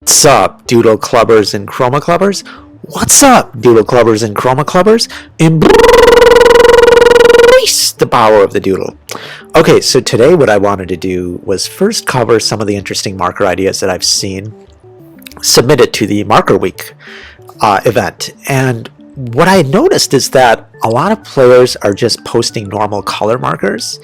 What's up, Doodle Clubbers and Chroma Clubbers? What's up, Doodle Clubbers and Chroma Clubbers? Embrace the power of the Doodle. Okay, so today what I wanted to do was first cover some of the interesting marker ideas that I've seen submitted to the Marker Week event. And what I noticed is that a lot of players are just posting normal color markers.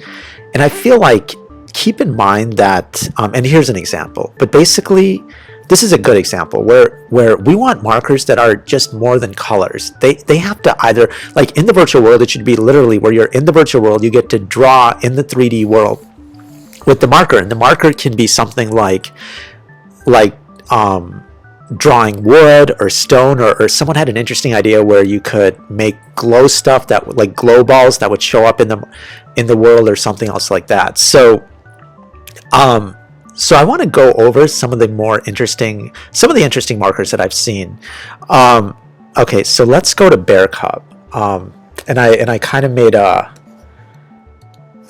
And I feel like, keep in mind that, and here's an example, but basically, this is a good example where we want markers that are just more than colors. They have to either, like in the virtual world, it should be literally where you're in the virtual world, you get to draw in the 3D world with the marker. And the marker can be something like drawing wood or stone, or someone had an interesting idea where you could make glow stuff that like glow balls that would show up in the world or something else like that. So I want to go over some of the interesting markers that I've seen. Okay, so let's go to Bear Cub. And I kind of made a.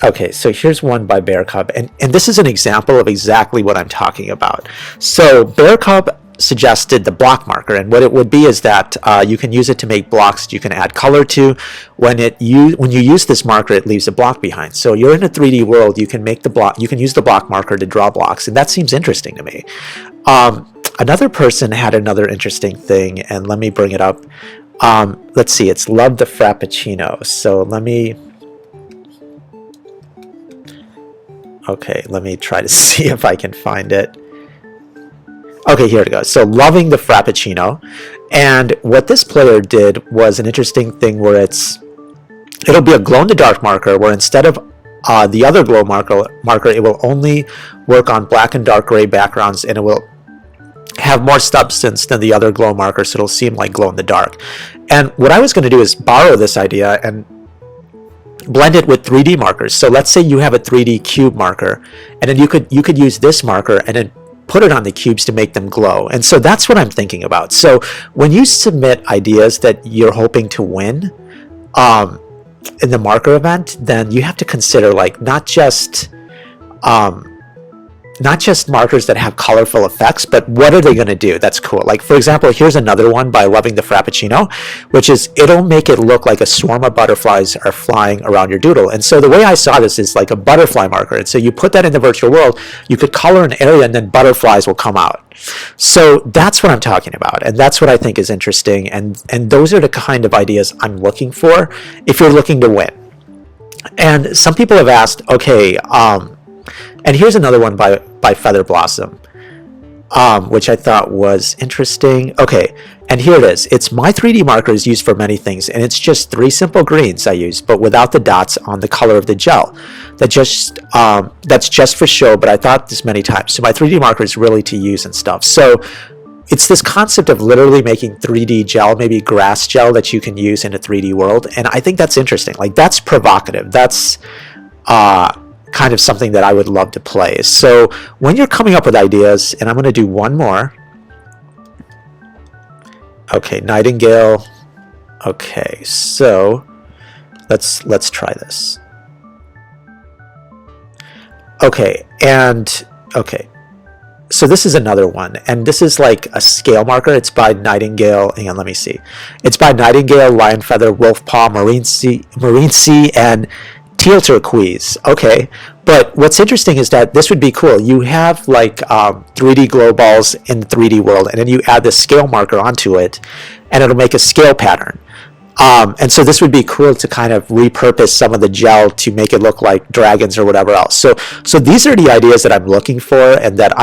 Okay, so here's one by Bear Cub, and this is an example of exactly what I'm talking about. So Bear Cub suggested the block marker, and what it would be is that you can use it to make blocks that you can add color to. When you use this marker, it leaves a block behind. So you're in a 3D world, you can make the block, you can use the block marker to draw blocks, and that seems interesting to me. Another person had another interesting thing, and let me bring it up. Let's see, it's Love the Frappuccino. So let me try to see if I can find it. Okay, here it goes. So loving the Frappuccino. And what this player did was an interesting thing where it'll be a glow-in-the-dark marker where instead of the other glow marker, it will only work on black and dark gray backgrounds, and it will have more substance than the other glow marker, so it'll seem like glow-in-the-dark. And what I was going to do is borrow this idea and blend it with 3D markers. So let's say you have a 3D cube marker, and then you could use this marker and then put it on the cubes to make them glow. And so that's what I'm thinking about. So when you submit ideas that you're hoping to win in the marker event, then you have to consider like not just markers that have colorful effects, but what are they going to do that's cool. Like for example, here's another one by Loving the Frappuccino, which is it'll make it look like a swarm of butterflies are flying around your doodle. And so the way I saw this is like a butterfly marker, and so you put that in the virtual world, you could color an area and then butterflies will come out. So that's what I'm talking about, and that's what I think is interesting, and those are the kind of ideas I'm looking for if you're looking to win. And some people have asked, okay, and here's another one by Feather Blossom, which I thought was interesting. Okay, and here it is. It's my 3D marker is used for many things, and it's just 3 simple greens I use, but without the dots on the color of the gel. That's just for show, but I thought this many times. So my 3D marker is really to use and stuff. So it's this concept of literally making 3D gel, maybe grass gel that you can use in a 3D world, and I think that's interesting. Like that's provocative. That's kind of something that I would love to play. So when you're coming up with ideas, and I'm going to do one more. Okay, Nightingale. Okay, so let's try this. Okay, and okay. So this is another one, and this is like a scale marker. It's by Nightingale. Hang on, let me see. It's by Nightingale, Lion Feather, Wolf Paw, Marine Sea, and Teal Turquoise. Okay, but what's interesting is that this would be cool. You have like 3D glow balls in the 3D world, and then you add the scale marker onto it, and it'll make a scale pattern. And so this would be cool to kind of repurpose some of the gel to make it look like dragons or whatever else. So these are the ideas that I'm looking for, and that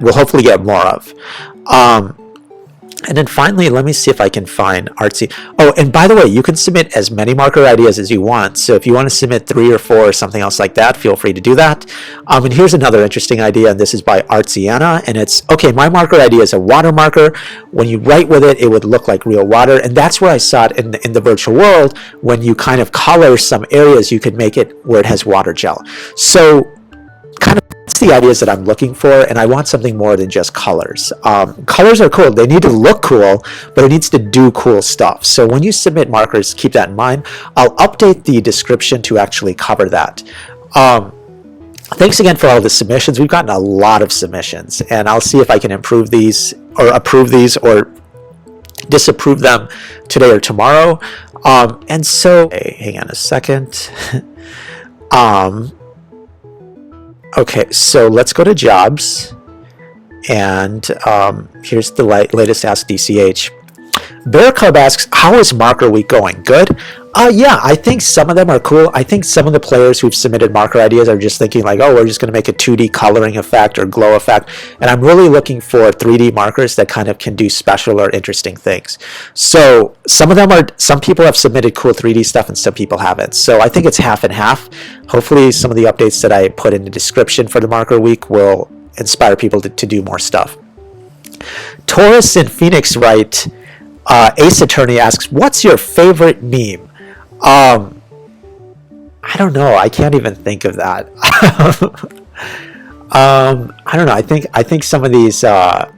we'll hopefully get more of. And then finally, let me see if I can find artsy. Oh, and by the way, you can submit as many marker ideas as you want. So if you want to submit 3 or 4 or something else like that, feel free to do that. And here's another interesting idea, and this is by Artsiana. And it's, okay, my marker idea is a water marker. When you write with it, it would look like real water. And that's where I saw it in the virtual world. When you kind of color some areas, you could make it where it has water gel. So kind of that's the ideas that I'm looking for, and I want something more than just colors. Colors are cool. They need to look cool, but it needs to do cool stuff. So when you submit markers, keep that in mind. I'll update the description to actually cover that. Thanks again for all the submissions. We've gotten a lot of submissions, and I'll see if I can improve these or approve these or disapprove them today or tomorrow. And so, hey, hang on a second. Okay, so let's go to jobs, and here's the latest Ask DCH. Bear Club asks, how is Marker Week going? Good? Yeah, I think some of them are cool. I think some of the players who've submitted marker ideas are just thinking like, oh, we're just going to make a 2D coloring effect or glow effect. And I'm really looking for 3D markers that kind of can do special or interesting things. So some people have submitted cool 3D stuff and some people haven't. So I think it's half and half. Hopefully some of the updates that I put in the description for the Marker Week will inspire people to do more stuff. Taurus and Phoenix write, Ace Attorney asks, what's your favorite meme? I don't know. I can't even think of that. I don't know. I think some of these, honestly,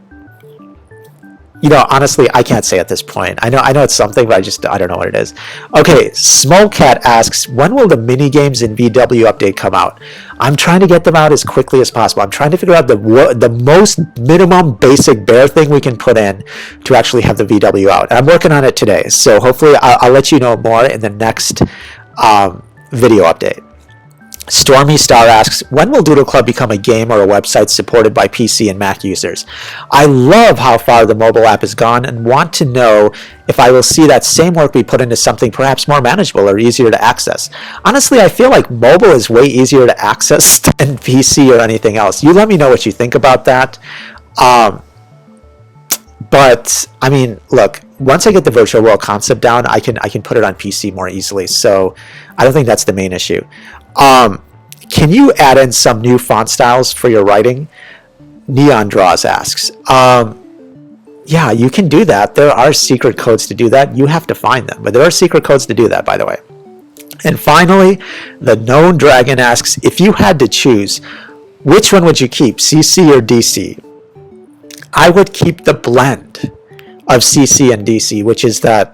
I can't say at this point. I know it's something, but I don't know what it is. Okay, Smokecat asks, when will the mini games in VW update come out? I'm trying to get them out as quickly as possible. I'm trying to figure out the most minimum basic bare thing we can put in to actually have the VW out. And I'm working on it today, so hopefully I'll let you know more in the next video update. Stormy Star asks, when will Doodle Club become a game or a website supported by PC and Mac users? I love how far the mobile app has gone and want to know if I will see that same work be put into something perhaps more manageable or easier to access. Honestly, I feel like mobile is way easier to access than PC or anything else. You let me know what you think about that. But I mean, look, once I get the virtual world concept down, I can put it on PC more easily. So I don't think that's the main issue. Can you add in some new font styles for your writing? Neon Draws asks. Yeah, you can do that. There are secret codes to do that. You have to find them, but there are secret codes to do that, by the way. And finally, the Known Dragon asks, if you had to choose, which one would you keep, CC or DC? I would keep the blend of CC and DC, which is that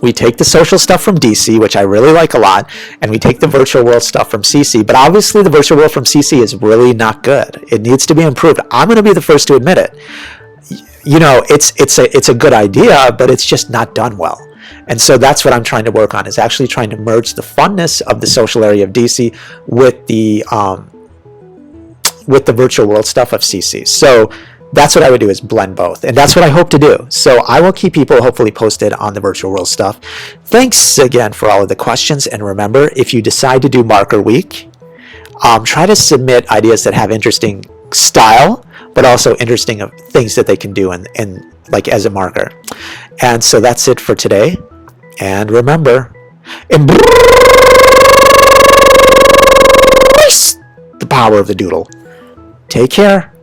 we take the social stuff from DC, which I really like a lot, and we take the virtual world stuff from CC. But obviously the virtual world from CC is really not good. It needs to be improved. I'm going to be the first to admit it. It's a good idea, but it's just not done well. And so that's what I'm trying to work on, is actually trying to merge the funness of the social area of DC with the virtual world stuff of CC. So that's what I would do, is blend both. And that's what I hope to do. So I will keep people hopefully posted on the virtual world stuff. Thanks again for all of the questions. And remember, if you decide to do Marker Week, try to submit ideas that have interesting style, but also interesting things that they can do in like as a marker. And so that's it for today. And remember, embrace the power of the doodle. Take care.